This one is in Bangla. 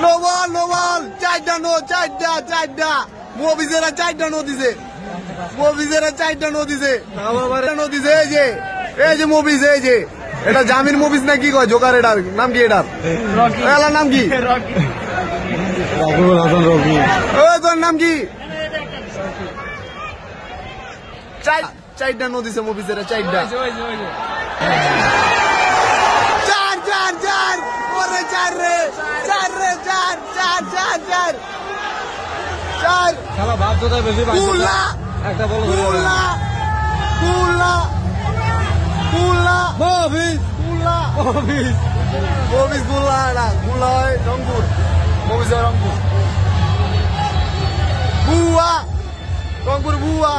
নো বল চারটা নো চারটা মুভিজেরা চারটা নো দিছে এই যে মুভিজ এই যে এটা জামিন মুভিজ না কি কয় জোকার এটার নাম কি এটার এলার নাম কি তোর নাম কি চারটা নো দিছে মুভিজেরা চারটা চার ওরে চার খেলা বাধ্যতা বেশি একটা বল রংপুর রংপুর বুয়া